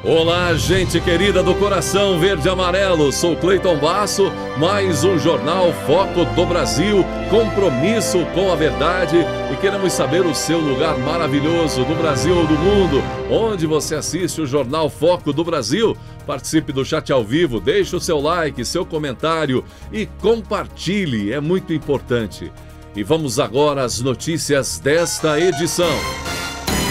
Olá, gente querida do coração verde e amarelo, sou Cleiton Basso, mais um Jornal Foco do Brasil, compromisso com a verdade, e queremos saber o seu lugar maravilhoso do Brasil ou do mundo, onde você assiste o Jornal Foco do Brasil. Participe do chat ao vivo, deixe o seu like, seu comentário e compartilhe, é muito importante. E vamos agora às notícias desta edição.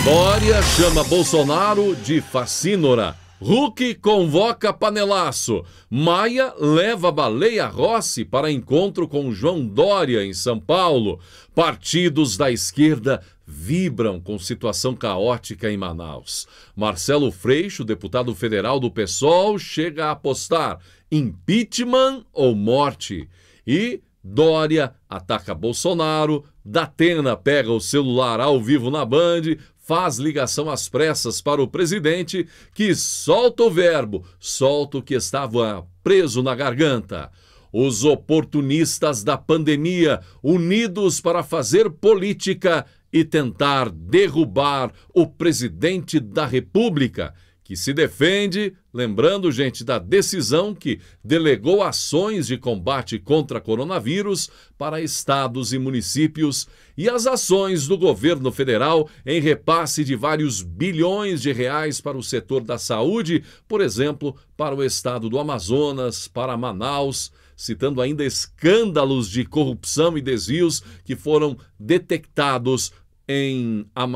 Dória chama Bolsonaro de facínora. Huck convoca panelaço. Maia leva Baleia Rossi para encontro com João Dória em São Paulo. Partidos da esquerda vibram com situação caótica em Manaus. Marcelo Freixo, deputado federal do PSOL, chega a apostar impeachment ou morte. E Dória ataca Bolsonaro, Datena pega o celular ao vivo na Band, faz ligação às pressas para o presidente, que solta o verbo, solta o que estava preso na garganta. Os oportunistas da pandemia, unidos para fazer política e tentar derrubar o presidente da República, que se defende, lembrando, gente, da decisão que delegou ações de combate contra coronavírus para estados e municípios e as ações do governo federal em repasse de vários bilhões de reais para o setor da saúde, por exemplo, para o estado do Amazonas, para Manaus, citando ainda escândalos de corrupção e desvios que foram detectados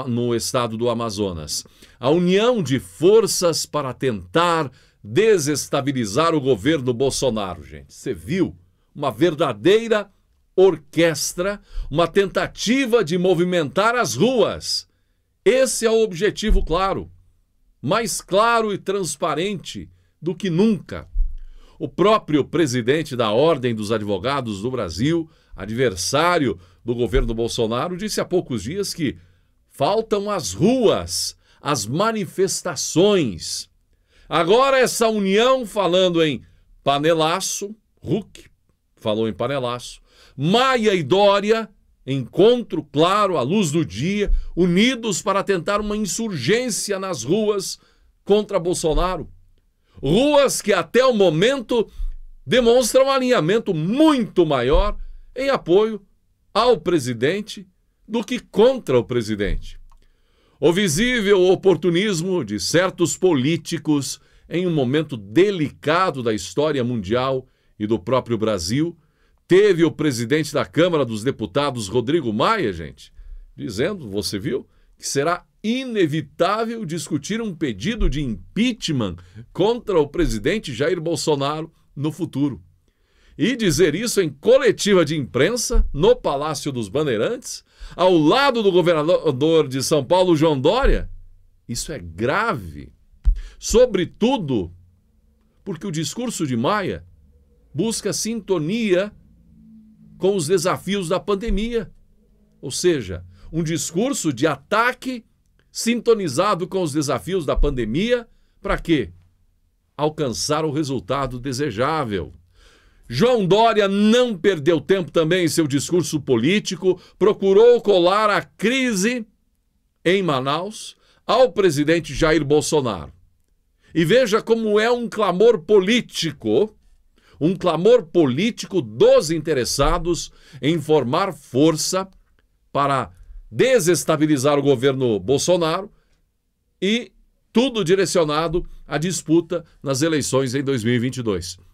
no estado do Amazonas. A união de forças para tentar desestabilizar o governo Bolsonaro, gente. Você viu? Uma verdadeira orquestra, uma tentativa de movimentar as ruas. Esse é o objetivo claro, mais claro e transparente do que nunca. O próprio presidente da Ordem dos Advogados do Brasil, adversário do governo Bolsonaro, disse há poucos dias que faltam as ruas, as manifestações. Agora essa união, falando em panelaço, Huck falou em panelaço, Maia e Dória, encontro claro à luz do dia, unidos para tentar uma insurgência nas ruas contra Bolsonaro. Ruas que até o momento demonstram um alinhamento muito maior em apoio ao presidente do que contra o presidente. O visível oportunismo de certos políticos em um momento delicado da história mundial e do próprio Brasil, teve o presidente da Câmara dos Deputados, Rodrigo Maia, gente, dizendo, você viu, que será inevitável discutir um pedido de impeachment contra o presidente Jair Bolsonaro no futuro. E dizer isso em coletiva de imprensa, no Palácio dos Bandeirantes, ao lado do governador de São Paulo, João Dória, isso é grave. Sobretudo porque o discurso de Maia busca sintonia com os desafios da pandemia. Ou seja, um discurso de ataque sintonizado com os desafios da pandemia, para quê? Alcançar o resultado desejável. João Dória não perdeu tempo também em seu discurso político, procurou colar a crise em Manaus ao presidente Jair Bolsonaro. E veja como é um clamor político dos interessados em formar força para desestabilizar o governo Bolsonaro e tudo direcionado à disputa nas eleições em 2022.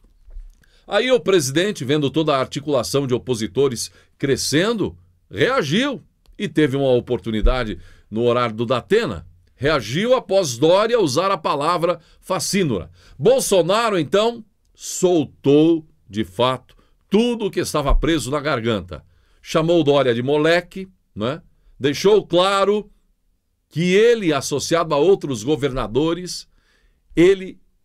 Aí o presidente, vendo toda a articulação de opositores crescendo, reagiu e teve uma oportunidade no horário do Datena. Reagiu após Dória usar a palavra facínora. Bolsonaro, então, soltou, de fato, tudo o que estava preso na garganta. Chamou Dória de moleque, né? Deixou claro que ele, associado a outros governadores,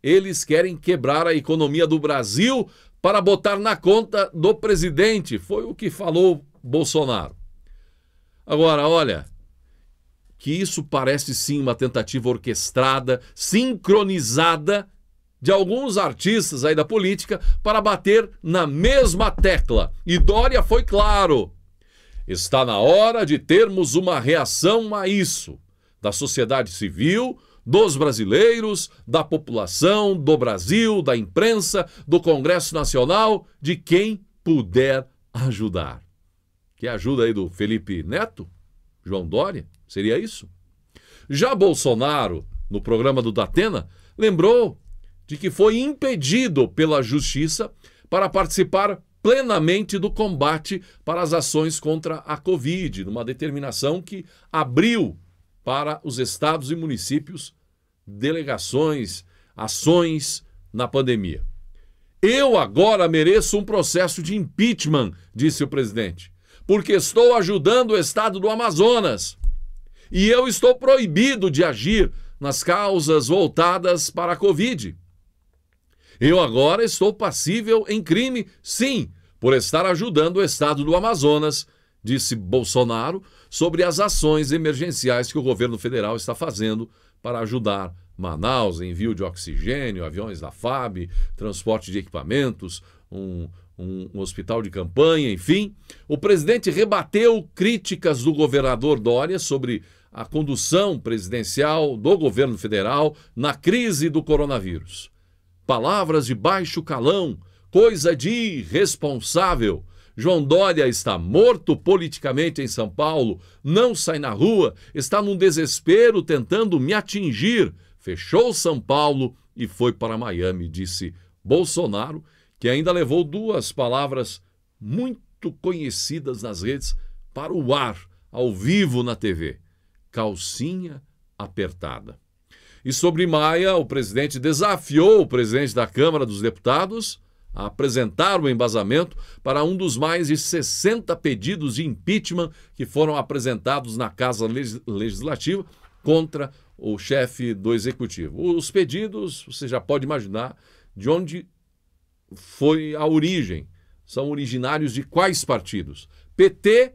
eles querem quebrar a economia do Brasil para botar na conta do presidente. Foi o que falou Bolsonaro. Agora, olha, que isso parece sim uma tentativa orquestrada, sincronizada de alguns artistas aí da política para bater na mesma tecla. E Dória foi claro. Está na hora de termos uma reação a isso, da sociedade civil, dos brasileiros, da população, do Brasil, da imprensa, do Congresso Nacional, de quem puder ajudar. Que ajuda aí do Felipe Neto? João Dória? Seria isso? Já Bolsonaro, no programa do Datena, lembrou de que foi impedido pela Justiça para participar plenamente do combate para as ações contra a Covid, numa determinação que abriu para os estados e municípios delegações, ações na pandemia. Eu agora mereço um processo de impeachment, disse o presidente, porque estou ajudando o estado do Amazonas e eu estou proibido de agir nas causas voltadas para a Covid. Eu agora estou passível em crime, sim, por estar ajudando o estado do Amazonas, disse Bolsonaro, sobre as ações emergenciais que o governo federal está fazendo para ajudar Manaus, envio de oxigênio, aviões da FAB, transporte de equipamentos, um hospital de campanha, enfim. O presidente rebateu críticas do governador Dória sobre a condução presidencial do governo federal na crise do coronavírus. Palavras de baixo calão, coisa de irresponsável. João Dória está morto politicamente em São Paulo, não sai na rua, está num desespero tentando me atingir. Fechou São Paulo e foi para Miami, disse Bolsonaro, que ainda levou duas palavras muito conhecidas nas redes para o ar, ao vivo na TV. Calcinha apertada. E sobre Maia, o presidente desafiou o presidente da Câmara dos Deputados a apresentar o embasamento para um dos mais de 60 pedidos de impeachment que foram apresentados na Casa Legislativa contra o chefe do Executivo. Os pedidos, você já pode imaginar de onde foi a origem. São originários de quais partidos? PT,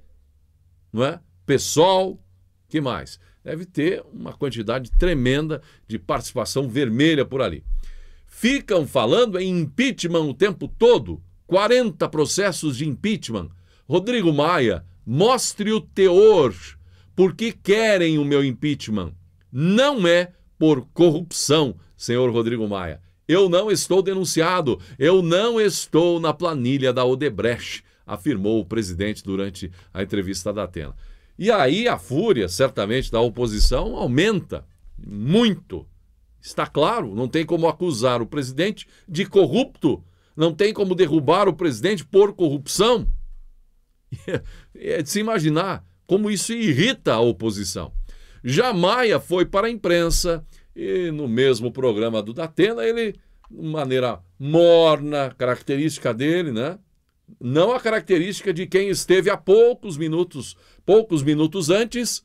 não é? PSOL, que mais? Deve ter uma quantidade tremenda de participação vermelha por ali. Ficam falando em impeachment o tempo todo, 40 processos de impeachment. Rodrigo Maia, mostre o teor, porque querem o meu impeachment. Não é por corrupção, senhor Rodrigo Maia. Eu não estou denunciado, eu não estou na planilha da Odebrecht, afirmou o presidente durante a entrevista da Datena. E aí a fúria, certamente, da oposição aumenta muito. Está claro, não tem como acusar o presidente de corrupto, não tem como derrubar o presidente por corrupção. É de se imaginar como isso irrita a oposição. Já Maia foi para a imprensa e no mesmo programa do Datena, ele, de maneira morna, característica dele, né? Não a característica de quem esteve há poucos minutos antes,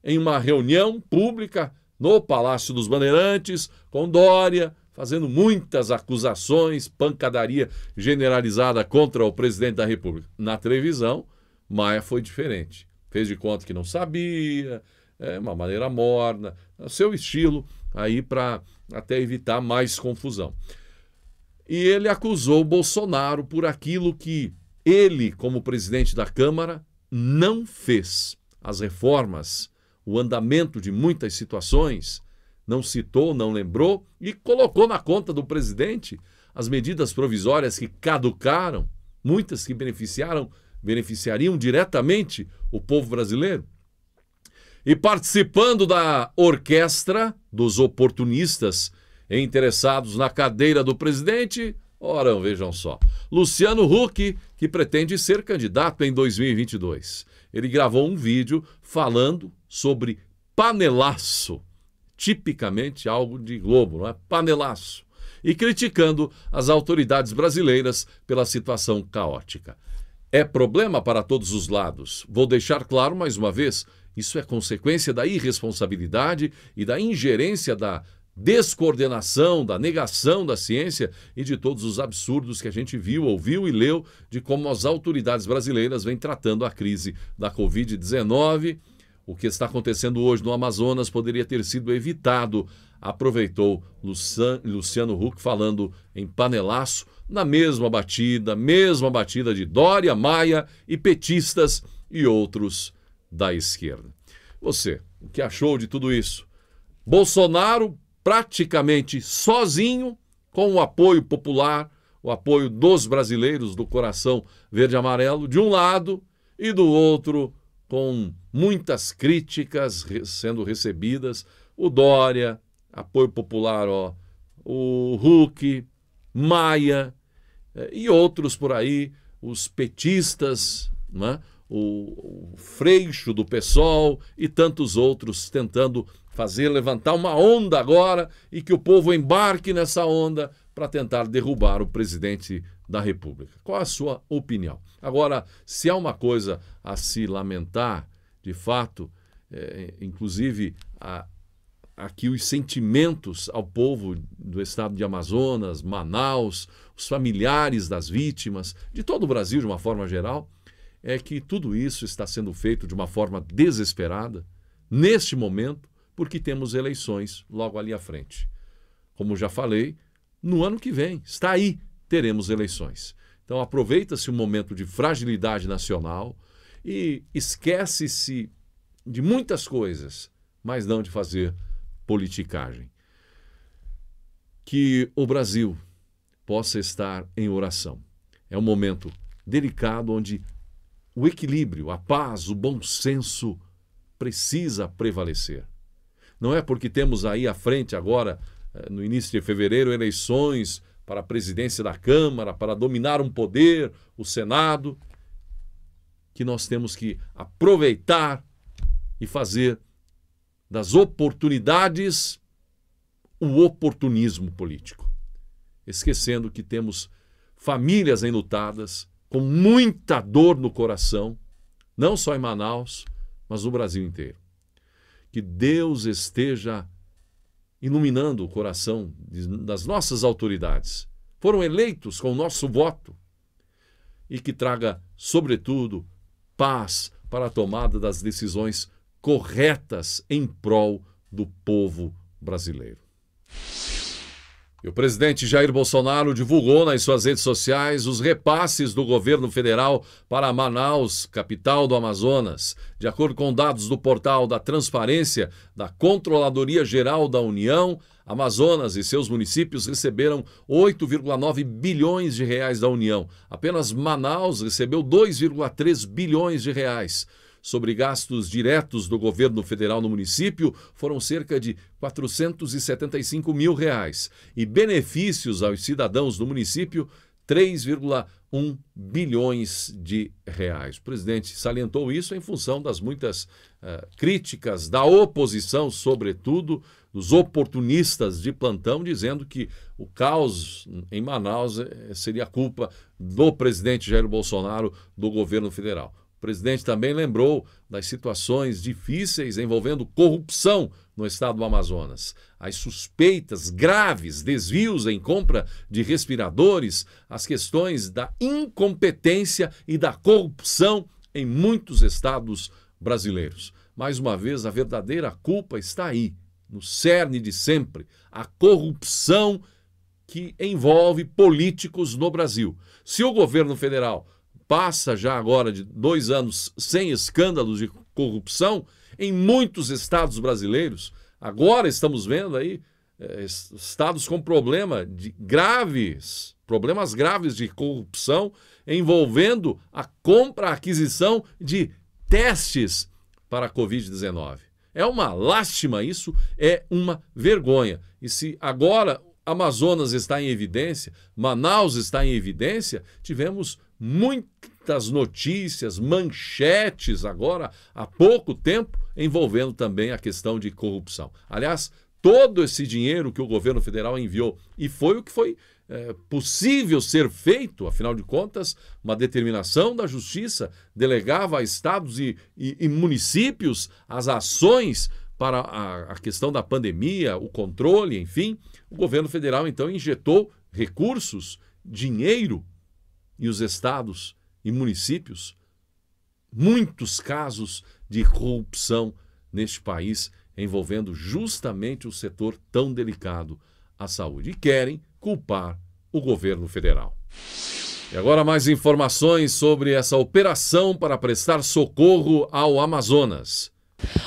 em uma reunião pública no Palácio dos Bandeirantes, com Dória, fazendo muitas acusações, pancadaria generalizada contra o presidente da República. Na televisão, Maia foi diferente. Fez de conta que não sabia, uma maneira morna, seu estilo aí para até evitar mais confusão. E ele acusou Bolsonaro por aquilo que ele, como presidente da Câmara, não fez. As reformas, o andamento de muitas situações, não citou, não lembrou e colocou na conta do presidente as medidas provisórias que caducaram, muitas que beneficiariam diretamente o povo brasileiro. E participando da orquestra dos oportunistas interessados na cadeira do presidente, ora, vejam só, Luciano Huck, que pretende ser candidato em 2022. Ele gravou um vídeo falando sobre panelaço, tipicamente algo de Globo, não é? Panelaço. E criticando as autoridades brasileiras pela situação caótica. É problema para todos os lados. Vou deixar claro mais uma vez, isso é consequência da irresponsabilidade e da ingerência da descoordenação, da negação da ciência e de todos os absurdos que a gente viu, ouviu e leu de como as autoridades brasileiras vêm tratando a crise da Covid-19. O que está acontecendo hoje no Amazonas poderia ter sido evitado, aproveitou Luciano Huck falando em panelaço, na mesma batida de Dória, Maia e petistas e outros da esquerda. Você, o que achou de tudo isso? Bolsonaro praticamente sozinho, com o apoio popular, o apoio dos brasileiros do coração verde e amarelo, de um lado, e do outro, com muitas críticas sendo recebidas, o Dória, apoio popular, o Huck, Maia e outros por aí, os petistas, né? O Freixo do PSOL e tantos outros tentando levantar uma onda agora e que o povo embarque nessa onda para tentar derrubar o presidente da República. Qual a sua opinião? Agora, se há uma coisa a se lamentar, de fato, inclusive aqui os sentimentos ao povo do estado de Amazonas, Manaus, os familiares das vítimas, de todo o Brasil de uma forma geral, é que tudo isso está sendo feito de uma forma desesperada, neste momento, porque temos eleições logo ali à frente. Como já falei, no ano que vem, está aí, teremos eleições. Então aproveita-se um momento de fragilidade nacional e esquece-se de muitas coisas, mas não de fazer politicagem. Que o Brasil possa estar em oração. É um momento delicado onde o equilíbrio, a paz, o bom senso precisa prevalecer. Não é porque temos aí à frente agora, no início de fevereiro, eleições para a presidência da Câmara, para dominar um poder, o Senado, que nós temos que aproveitar e fazer das oportunidades o oportunismo político. Esquecendo que temos famílias enlutadas, com muita dor no coração, não só em Manaus, mas no Brasil inteiro. Que Deus esteja iluminando o coração das nossas autoridades. Foram eleitos com o nosso voto. E que traga, sobretudo, paz para a tomada das decisões corretas em prol do povo brasileiro. E o presidente Jair Bolsonaro divulgou nas suas redes sociais os repasses do governo federal para Manaus, capital do Amazonas. De acordo com dados do portal da Transparência da Controladoria Geral da União, Amazonas e seus municípios receberam 8,9 bilhões de reais da União. Apenas Manaus recebeu 2,3 bilhões de reais. Sobre gastos diretos do governo federal no município, foram cerca de 475 mil reais. E benefícios aos cidadãos do município, 3,1 bilhões de reais. O presidente salientou isso em função das muitas críticas da oposição, sobretudo dos oportunistas de plantão, dizendo que o caos em Manaus seria culpa do presidente Jair Bolsonaro, do governo federal. O presidente também lembrou das situações difíceis envolvendo corrupção no estado do Amazonas. As suspeitas graves, desvios em compra de respiradores, as questões da incompetência e da corrupção em muitos estados brasileiros. Mais uma vez, a verdadeira culpa está aí, no cerne de sempre, a corrupção que envolve políticos no Brasil. Se o governo federal passa já agora de 2 anos sem escândalos de corrupção em muitos estados brasileiros, agora estamos vendo aí estados com problemas graves de corrupção envolvendo a compra, a aquisição de testes para a Covid-19. É uma lástima isso, é uma vergonha. E se agora Amazonas está em evidência, Manaus está em evidência, tivemos muitas notícias, manchetes agora, há pouco tempo, envolvendo também a questão de corrupção. Aliás, todo esse dinheiro que o governo federal enviou, e foi o que foi possível ser feito, afinal de contas, uma determinação da Justiça delegava a estados e municípios as ações para a questão da pandemia, o controle, enfim. O governo federal, então, injetou recursos, dinheiro, e os estados e municípios, muitos casos de corrupção neste país, envolvendo justamente o setor tão delicado, a saúde. E querem culpar o governo federal. E agora mais informações sobre essa operação para prestar socorro ao Amazonas.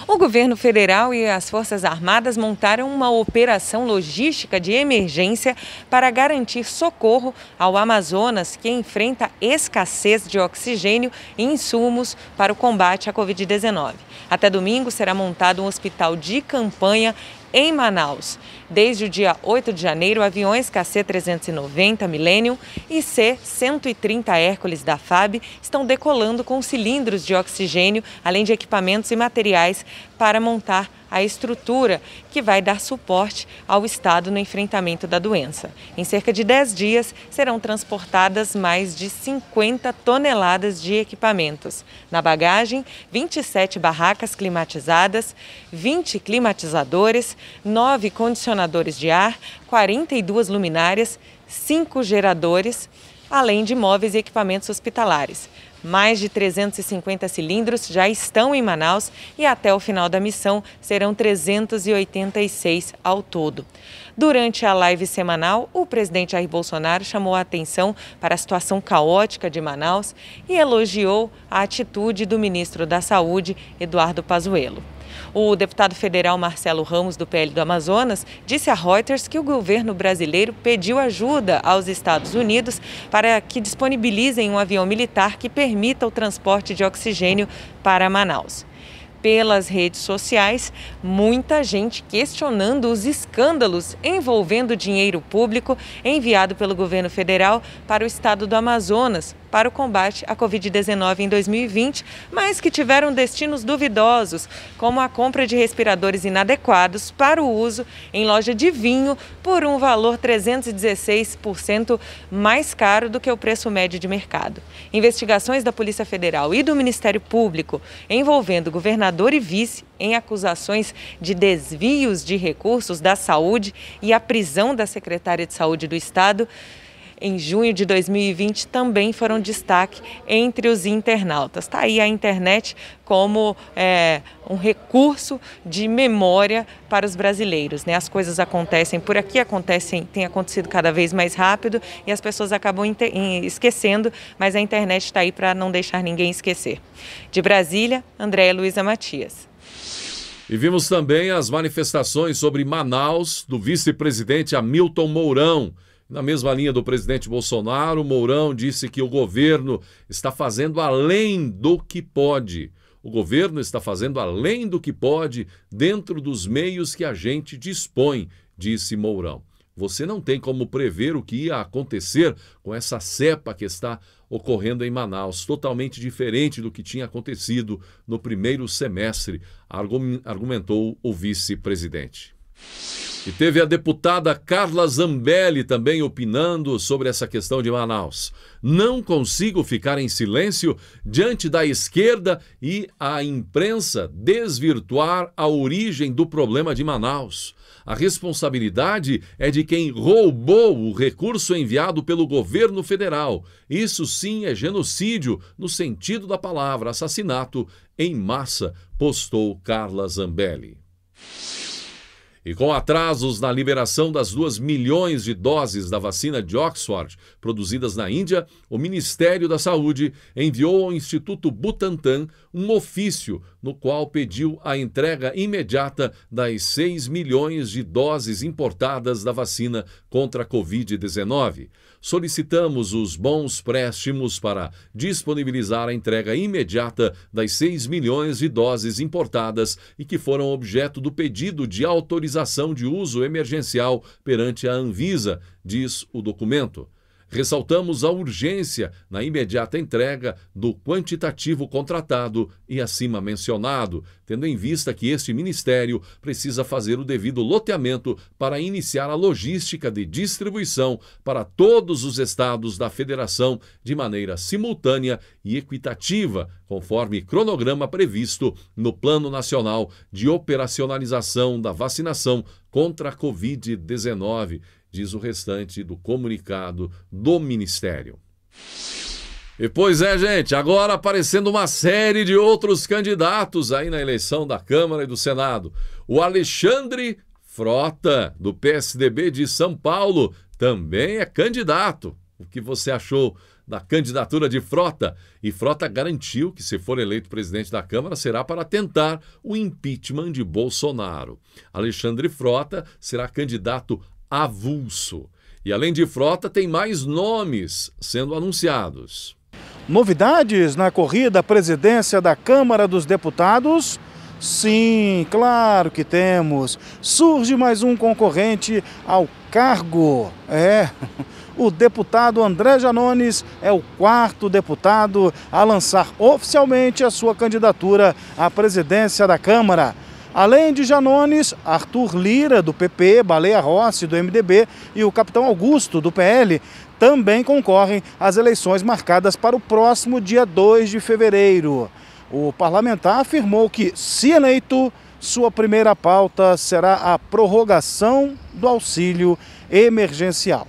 O governo federal e as Forças Armadas montaram uma operação logística de emergência para garantir socorro ao Amazonas, que enfrenta escassez de oxigênio e insumos para o combate à Covid-19. Até domingo será montado um hospital de campanha em Manaus. Desde o dia 8 de janeiro, aviões KC-390 Millennium e C-130 Hércules da FAB estão decolando com cilindros de oxigênio, além de equipamentos e materiais para montar a estrutura que vai dar suporte ao estado no enfrentamento da doença. Em cerca de 10 dias, serão transportadas mais de 50 toneladas de equipamentos. Na bagagem, 27 barracas climatizadas, 20 climatizadores, 9 condicionadores de ar, 42 luminárias, 5 geradores, além de móveis e equipamentos hospitalares. Mais de 350 cilindros já estão em Manaus e até o final da missão serão 386 ao todo. Durante a live semanal, o presidente Jair Bolsonaro chamou a atenção para a situação caótica de Manaus e elogiou a atitude do ministro da Saúde, Eduardo Pazuello. O deputado federal Marcelo Ramos, do PL do Amazonas, disse a Reuters que o governo brasileiro pediu ajuda aos Estados Unidos para que disponibilizem um avião militar que permita o transporte de oxigênio para Manaus. Pelas redes sociais, muita gente questionando os escândalos envolvendo dinheiro público enviado pelo governo federal para o estado do Amazonas para o combate à Covid-19 em 2020, mas que tiveram destinos duvidosos, como a compra de respiradores inadequados para o uso em loja de vinho por um valor 316% mais caro do que o preço médio de mercado. Investigações da Polícia Federal e do Ministério Público envolvendo governador e vice em acusações de desvios de recursos da saúde e a prisão da secretária de saúde do estado em junho de 2020 também foram destaque entre os internautas. Está aí a internet como um recurso de memória para os brasileiros, né? As coisas acontecem por aqui, tem acontecido cada vez mais rápido e as pessoas acabam esquecendo, mas a internet está aí para não deixar ninguém esquecer. De Brasília, Andréia Luiza Matias. E vimos também as manifestações sobre Manaus do vice-presidente Hamilton Mourão. Na mesma linha do presidente Bolsonaro, Mourão disse que o governo está fazendo além do que pode. O governo está fazendo além do que pode dentro dos meios que a gente dispõe, disse Mourão. Você não tem como prever o que ia acontecer com essa cepa que está ocorrendo em Manaus, totalmente diferente do que tinha acontecido no primeiro semestre, argumentou o vice-presidente. E teve a deputada Carla Zambelli também opinando sobre essa questão de Manaus. Não consigo ficar em silêncio diante da esquerda e a imprensa desvirtuar a origem do problema de Manaus. A responsabilidade é de quem roubou o recurso enviado pelo governo federal. Isso sim é genocídio no sentido da palavra, assassinato em massa, postou Carla Zambelli. E com atrasos na liberação das 2 milhões de doses da vacina de Oxford produzidas na Índia, o Ministério da Saúde enviou ao Instituto Butantan um ofício no qual pediu a entrega imediata das 6 milhões de doses importadas da vacina contra a Covid-19. Solicitamos os bons préstimos para disponibilizar a entrega imediata das 6 milhões de doses importadas e que foram objeto do pedido de autorização de uso emergencial perante a Anvisa, diz o documento. Ressaltamos a urgência na imediata entrega do quantitativo contratado e acima mencionado, tendo em vista que este ministério precisa fazer o devido loteamento para iniciar a logística de distribuição para todos os estados da federação de maneira simultânea e equitativa, conforme cronograma previsto no Plano Nacional de Operacionalização da Vacinação contra a Covid-19, diz o restante do comunicado do Ministério. E pois é, gente, agora aparecendo uma série de outros candidatos aí na eleição da Câmara e do Senado. O Alexandre Frota, do PSDB de São Paulo, também é candidato. O que você achou da candidatura de Frota. E Frota garantiu que, se for eleito presidente da Câmara, será para tentar o impeachment de Bolsonaro. Alexandre Frota será candidato avulso. E além de Frota, tem mais nomes sendo anunciados. Novidades na corrida à presidência da Câmara dos Deputados? Sim, claro que temos. Surge mais um concorrente ao cargo. O deputado André Janones é o 4º deputado a lançar oficialmente a sua candidatura à presidência da Câmara. Além de Janones, Arthur Lira, do PP, Baleia Rossi, do MDB e o capitão Augusto, do PL, também concorrem às eleições marcadas para o próximo dia 2 de fevereiro. O parlamentar afirmou que, se eleito, sua primeira pauta será a prorrogação do auxílio emergencial.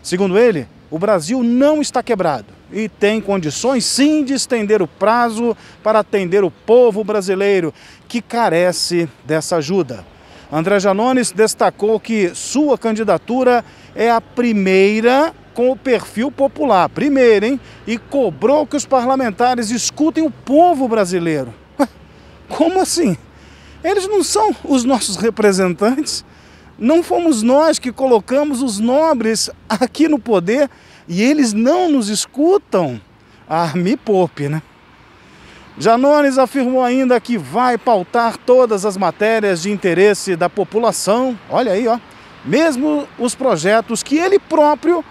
Segundo ele, o Brasil não está quebrado e tem condições sim de estender o prazo para atender o povo brasileiro que carece dessa ajuda. André Janones destacou que sua candidatura é a primeira com o perfil popular, e cobrou que os parlamentares escutem o povo brasileiro. Como assim? Eles não são os nossos representantes? Não fomos nós que colocamos os nobres aqui no poder e eles não nos escutam? Me poupe, né? Janones afirmou ainda que vai pautar todas as matérias de interesse da população, olha aí, mesmo os projetos que ele próprio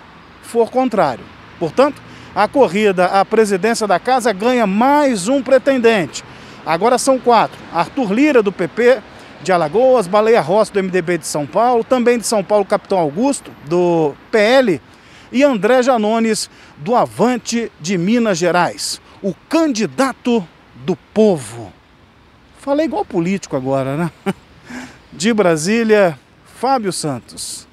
for contrário. Portanto, a corrida à presidência da casa ganha mais um pretendente. Agora são 4. Arthur Lira, do PP de Alagoas, Baleia Rossi, do MDB de São Paulo, também de São Paulo, capitão Augusto, do PL, e André Janones, do Avante de Minas Gerais, o candidato do povo. Falei igual político agora, né? De Brasília, Fábio Santos.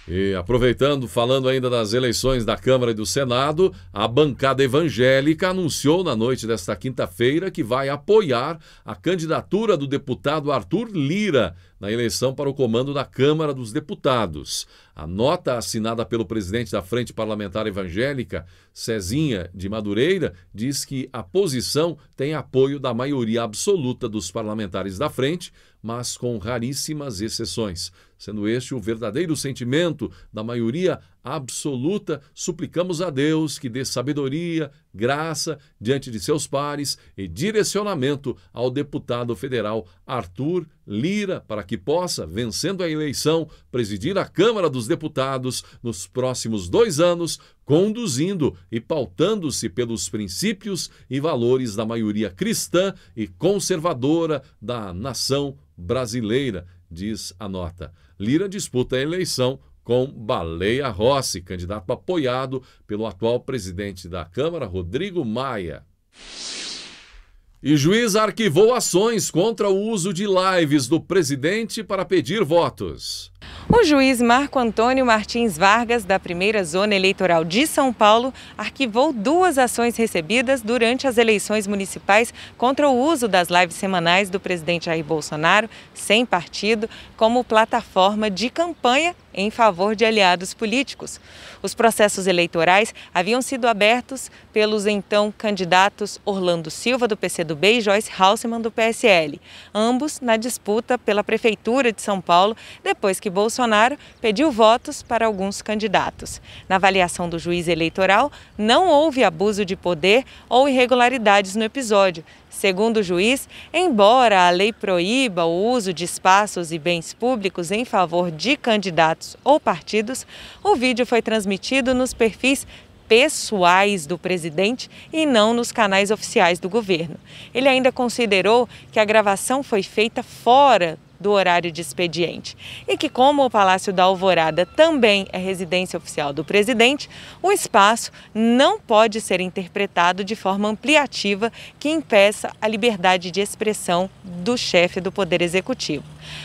E aproveitando, falando ainda das eleições da Câmara e do Senado, a bancada evangélica anunciou na noite desta quinta-feira que vai apoiar a candidatura do deputado Arthur Lira na eleição para o comando da Câmara dos Deputados. A nota assinada pelo presidente da Frente Parlamentar Evangélica, Cezinha de Madureira, diz que a posição tem apoio da maioria absoluta dos parlamentares da frente, mas com raríssimas exceções. Sendo este o verdadeiro sentimento da maioria absoluta, suplicamos a Deus que dê sabedoria, graça diante de seus pares e direcionamento ao deputado federal Arthur Lira para que possa, vencendo a eleição, presidir a Câmara dos Deputados nos próximos 2 anos, conduzindo e pautando-se pelos princípios e valores da maioria cristã e conservadora da nação brasileira, diz a nota. Lira disputa a eleição com Baleia Rossi, candidato apoiado pelo atual presidente da Câmara, Rodrigo Maia. E juiz arquivou ações contra o uso de lives do presidente para pedir votos. O juiz Marco Antônio Martins Vargas, da primeira zona eleitoral de São Paulo, arquivou 2 ações recebidas durante as eleições municipais contra o uso das lives semanais do presidente Jair Bolsonaro, sem partido, como plataforma de campanha em favor de aliados políticos. Os processos eleitorais haviam sido abertos pelos então candidatos Orlando Silva, do PCdoB, e Joyce Hasselmann, do PSL, ambos na disputa pela Prefeitura de São Paulo, depois que Bolsonaro pediu votos para alguns candidatos. Na avaliação do juiz eleitoral, não houve abuso de poder ou irregularidades no episódio. Segundo o juiz, embora a lei proíba o uso de espaços e bens públicos em favor de candidatos ou partidos, o vídeo foi transmitido nos perfis pessoais do presidente e não nos canais oficiais do governo. Ele ainda considerou que a gravação foi feita fora do horário de expediente e que, como o Palácio da Alvorada também é residência oficial do presidente, o espaço não pode ser interpretado de forma ampliativa que impeça a liberdade de expressão do chefe do Poder Executivo.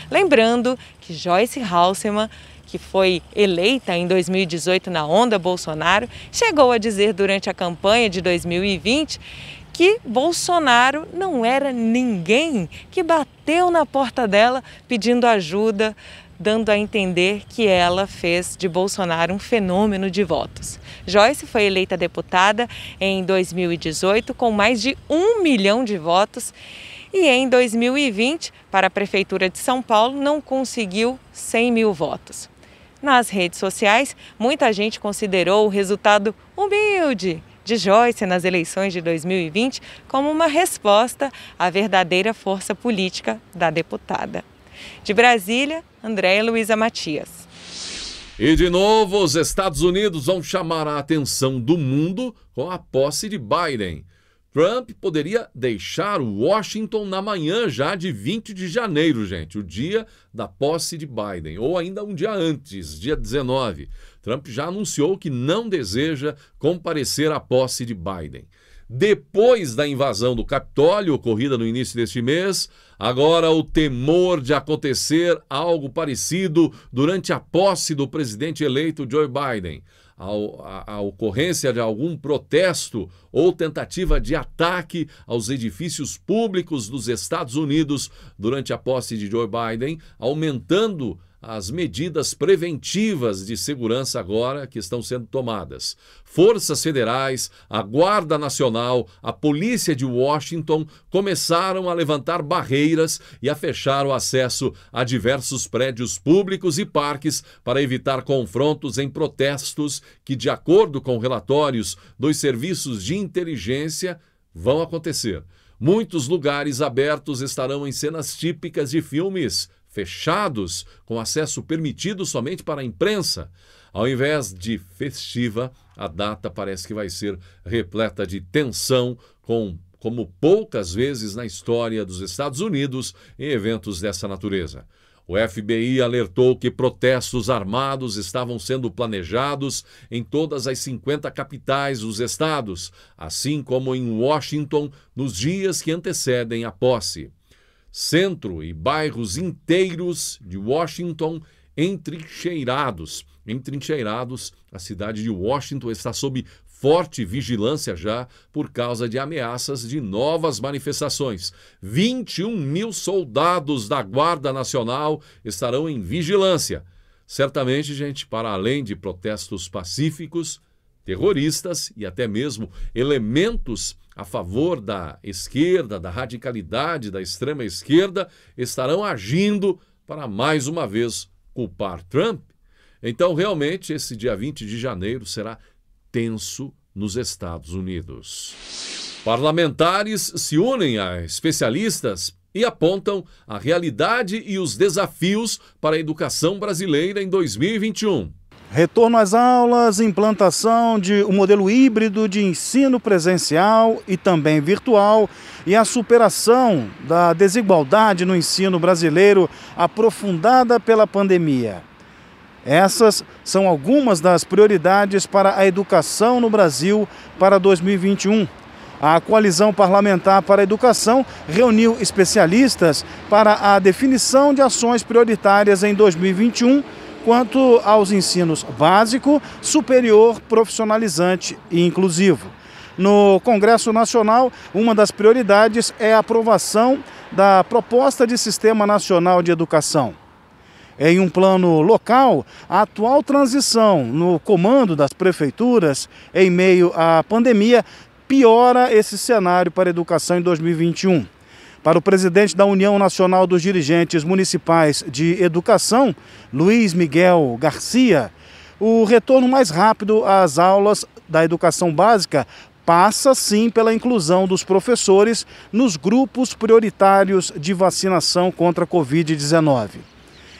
Lembrando que Joyce Hasselmann, que foi eleita em 2018 na onda Bolsonaro, chegou a dizer durante a campanha de 2020 que Bolsonaro não era ninguém, que bateu na porta dela pedindo ajuda dando a entender que ela fez de Bolsonaro um fenômeno de votos. Joyce foi eleita deputada em 2018 com mais de 1 milhão de votos e em 2020, para a Prefeitura de São Paulo, não conseguiu 100 mil votos. Nas redes sociais, muita gente considerou o resultado humilde de Joyce nas eleições de 2020 como uma resposta à verdadeira força política da deputada. De Brasília, Andréia Luiza Matias. E de novo, os Estados Unidos vão chamar a atenção do mundo com a posse de Biden. Trump poderia deixar Washington na manhã já de 20 de janeiro, gente, o dia da posse de Biden, ou ainda um dia antes, dia 19. Trump já anunciou que não deseja comparecer à posse de Biden. Depois da invasão do Capitólio, ocorrida no início deste mês, agora o temor de acontecer algo parecido durante a posse do presidente eleito Joe Biden. A ocorrência de algum protesto ou tentativa de ataque aos edifícios públicos dos Estados Unidos durante a posse de Joe Biden, aumentando as medidas preventivas de segurança agora que estão sendo tomadas. Forças federais, a Guarda Nacional, a Polícia de Washington começaram a levantar barreiras e a fechar o acesso a diversos prédios públicos e parques para evitar confrontos em protestos que, de acordo com relatórios dos serviços de inteligência, vão acontecer. Muitos lugares abertos estarão em cenas típicas de filmes fechados, com acesso permitido somente para a imprensa. Ao invés de festiva, a data parece que vai ser repleta de tensão, como poucas vezes na história dos Estados Unidos em eventos dessa natureza. O FBI alertou que protestos armados estavam sendo planejados em todas as 50 capitais dos estados, assim como em Washington, nos dias que antecedem a posse. Centro e bairros inteiros de Washington entrincheirados. A cidade de Washington está sob forte vigilância já por causa de ameaças de novas manifestações. 21 mil soldados da Guarda Nacional estarão em vigilância. Certamente, gente, para além de protestos pacíficos, terroristas e até mesmo elementos a favor da esquerda, da radicalidade da extrema esquerda, estarão agindo para mais uma vez culpar Trump. Então, realmente, esse dia 20 de janeiro será tenso nos Estados Unidos. Parlamentares se unem a especialistas e apontam a realidade e os desafios para a educação brasileira em 2021. Retorno às aulas, implantação de um modelo híbrido de ensino presencial e também virtual e a superação da desigualdade no ensino brasileiro aprofundada pela pandemia. Essas são algumas das prioridades para a educação no Brasil para 2021. A Coalizão Parlamentar para a Educação reuniu especialistas para a definição de ações prioritárias em 2021 quanto aos ensinos básico, superior, profissionalizante e inclusivo. No Congresso Nacional, uma das prioridades é a aprovação da proposta de Sistema Nacional de Educação. Em um plano local, a atual transição no comando das prefeituras, em meio à pandemia, piora esse cenário para a educação em 2021. Para o presidente da União Nacional dos Dirigentes Municipais de Educação, Luiz Miguel Garcia, o retorno mais rápido às aulas da educação básica passa sim pela inclusão dos professores nos grupos prioritários de vacinação contra a Covid-19.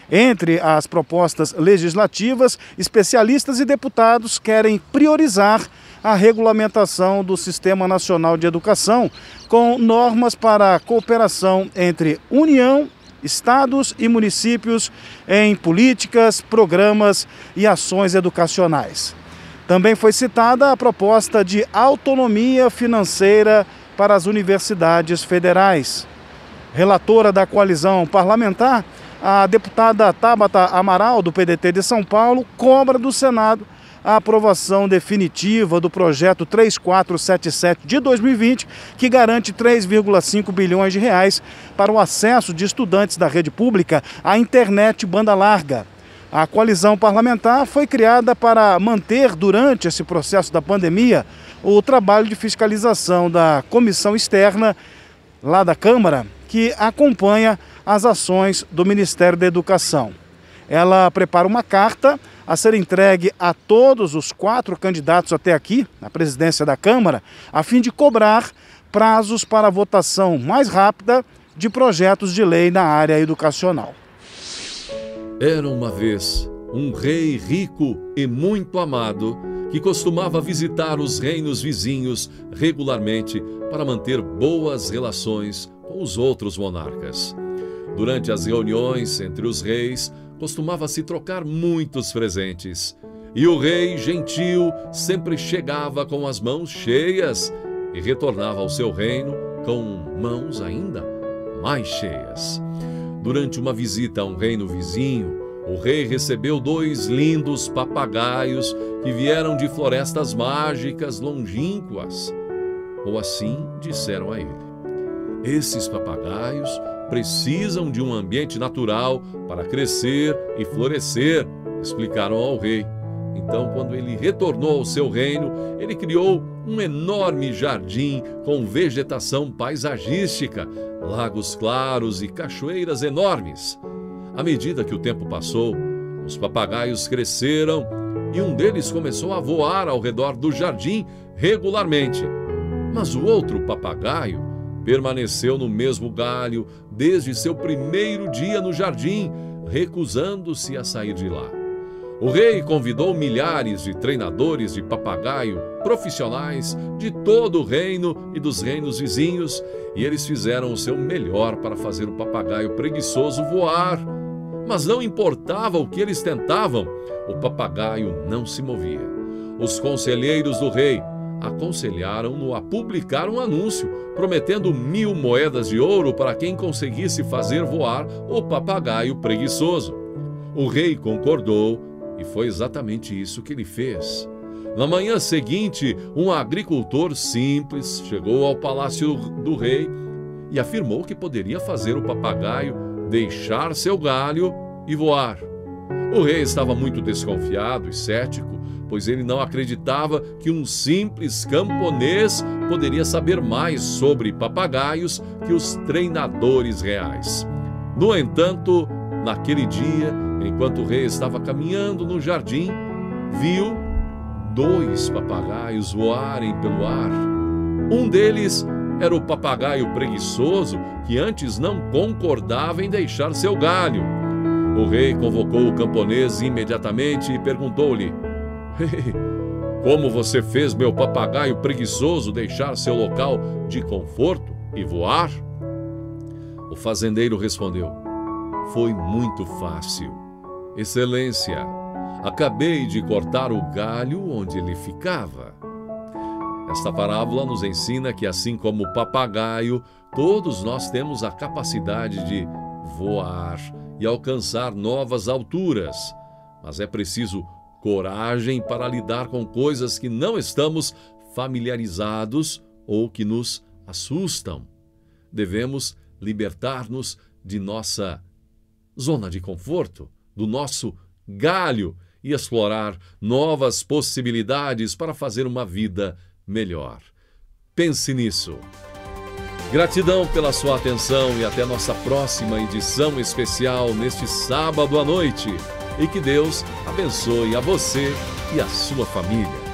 Entre as propostas legislativas, especialistas e deputados querem priorizar a regulamentação do Sistema Nacional de Educação, com normas para a cooperação entre União, estados e municípios em políticas, programas e ações educacionais. Também foi citada a proposta de autonomia financeira para as universidades federais. Relatora da coalizão parlamentar, a deputada Tabata Amaral, do PDT de São Paulo, cobra do Senado a aprovação definitiva do projeto 3477 de 2020, que garante 3,5 bilhões de reais para o acesso de estudantes da rede pública à internet banda larga. A coalizão parlamentar foi criada para manter, durante esse processo da pandemia, o trabalho de fiscalização da comissão externa lá da Câmara, que acompanha as ações do Ministério da Educação. Ela prepara uma carta a ser entregue a todos os 4 candidatos até aqui, na presidência da Câmara, a fim de cobrar prazos para a votação mais rápida de projetos de lei na área educacional. Era uma vez um rei rico e muito amado que costumava visitar os reinos vizinhos regularmente para manter boas relações com os outros monarcas. Durante as reuniões entre os reis, costumava-se trocar muitos presentes. E o rei gentil sempre chegava com as mãos cheias e retornava ao seu reino com mãos ainda mais cheias. Durante uma visita a um reino vizinho, o rei recebeu 2 lindos papagaios que vieram de florestas mágicas longínquas. Ou assim disseram a ele. Esses papagaios precisam de um ambiente natural para crescer e florescer, explicaram ao rei. Então, quando ele retornou ao seu reino, ele criou um enorme jardim com vegetação paisagística, lagos claros e cachoeiras enormes. À medida que o tempo passou, os papagaios cresceram e um deles começou a voar ao redor do jardim regularmente. Mas o outro papagaio permaneceu no mesmo galho desde seu primeiro dia no jardim, recusando-se a sair de lá. O rei convidou milhares de treinadores de papagaio profissionais de todo o reino e dos reinos vizinhos, e eles fizeram o seu melhor para fazer o papagaio preguiçoso voar. Mas não importava o que eles tentavam, o papagaio não se movia. Os conselheiros do rei aconselharam-no a publicar um anúncio, prometendo 1000 moedas de ouro para quem conseguisse fazer voar o papagaio preguiçoso. O rei concordou e foi exatamente isso que ele fez. Na manhã seguinte, um agricultor simples chegou ao palácio do rei e afirmou que poderia fazer o papagaio deixar seu galho e voar. O rei estava muito desconfiado e cético, pois ele não acreditava que um simples camponês poderia saber mais sobre papagaios que os treinadores reais. No entanto, naquele dia, enquanto o rei estava caminhando no jardim, viu 2 papagaios voarem pelo ar. Um deles era o papagaio preguiçoso, que antes não concordava em deixar seu galho. O rei convocou o camponês imediatamente e perguntou-lhe: como você fez meu papagaio preguiçoso deixar seu local de conforto e voar? O fazendeiro respondeu: foi muito fácil. Excelência, acabei de cortar o galho onde ele ficava. Esta parábola nos ensina que, assim como o papagaio, todos nós temos a capacidade de voar e alcançar novas alturas, mas é preciso coragem para lidar com coisas que não estamos familiarizados ou que nos assustam. Devemos libertar-nos de nossa zona de conforto, do nosso galho e explorar novas possibilidades para fazer uma vida melhor. Pense nisso. Gratidão pela sua atenção e até nossa próxima edição especial neste sábado à noite. E que Deus abençoe a você e a sua família.